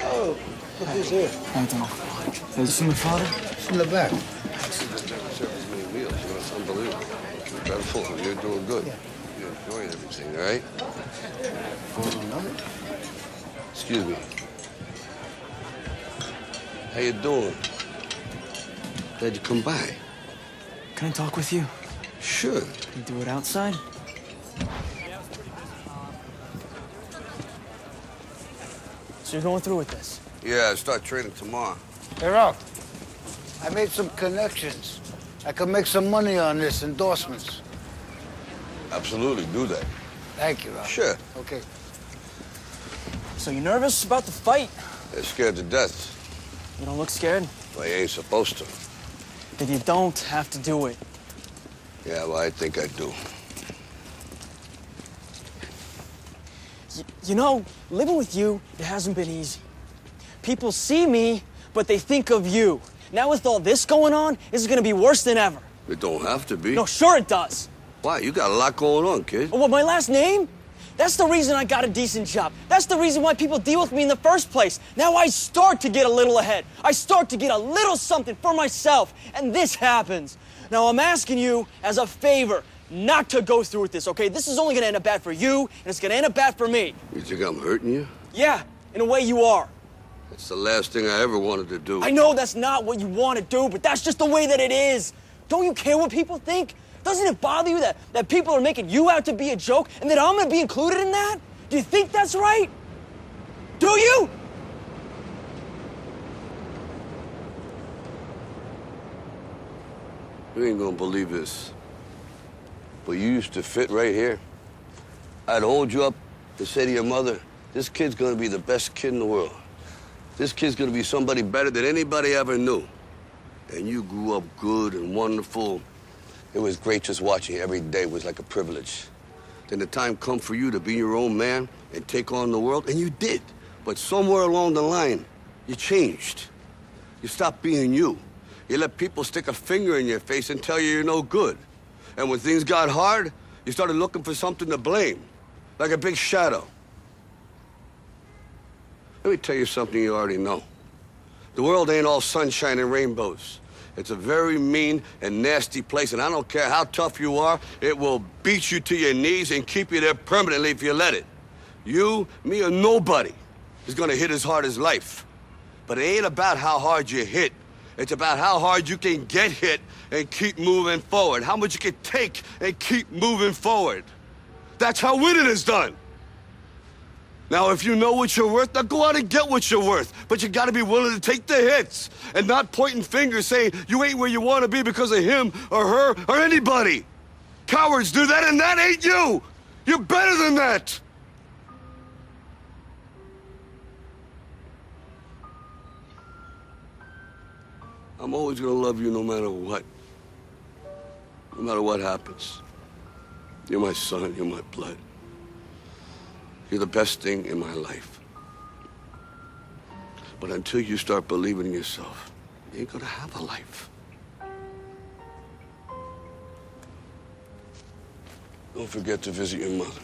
Oh, look who's here. I don't know. Have you seen my father? It's in the back. Serves many meals, you know, it's unbelievable. Incredible. You're doing good. Yeah. You're enjoying everything, all right? Another? Excuse me. How you doing? Glad you come by. Can I talk with you? Sure. Can you do it outside? So you're going through with this? Yeah, I start training tomorrow. Hey, Ralph. I made some connections. I could make some money on this, endorsements. Absolutely, do that. Thank you, Ralph. Sure. Okay. So you nervous about the fight? They're scared to death. You don't look scared? Well, you ain't supposed to. Then you don't have to do it. Yeah, well, I think I do. You know, living with you, it hasn't been easy. People see me, but they think of you. Now with all this going on, this is gonna be worse than ever. It don't have to be. No, sure it does. Why? You got a lot going on, kid. Well, my last name? That's the reason I got a decent job. That's the reason why people deal with me in the first place. Now I start to get a little ahead. I start to get a little something for myself, and this happens. Now I'm asking you as a favor not to go through with this, okay? This is only gonna end up bad for you, and it's gonna end up bad for me. You think I'm hurting you? Yeah, in a way you are. That's the last thing I ever wanted to do. I know that's not what you want to do, but that's just the way that it is. Don't you care what people think? Doesn't it bother you that people are making you out to be a joke and that I'm gonna be included in that? Do you think that's right? Do you? You ain't gonna believe this. But you used to fit right here. I'd hold you up and say to your mother, this kid's gonna be the best kid in the world. This kid's gonna be somebody better than anybody ever knew. And you grew up good and wonderful. It was great just watching you every day. It was like a privilege. Then the time come for you to be your own man and take on the world, and you did. But somewhere along the line, you changed. You stopped being you. You let people stick a finger in your face and tell you you're no good. And when things got hard, you started looking for something to blame, like a big shadow. Let me tell you something you already know. The world ain't all sunshine and rainbows. It's a very mean and nasty place, and I don't care how tough you are, it will beat you to your knees and keep you there permanently if you let it. You, me, or nobody is gonna hit as hard as life. But it ain't about how hard you hit. It's about how hard you can get hit and keep moving forward. How much you can take and keep moving forward. That's how winning is done. Now, if you know what you're worth, now go out and get what you're worth. But you gotta be willing to take the hits and not pointing fingers saying you ain't where you wanna be because of him or her or anybody. Cowards do that, and that ain't you. You're better than that. I'm always gonna love you no matter what. No matter what happens. You're my son, you're my blood. You're the best thing in my life. But until you start believing in yourself, you ain't gonna have a life. Don't forget to visit your mother.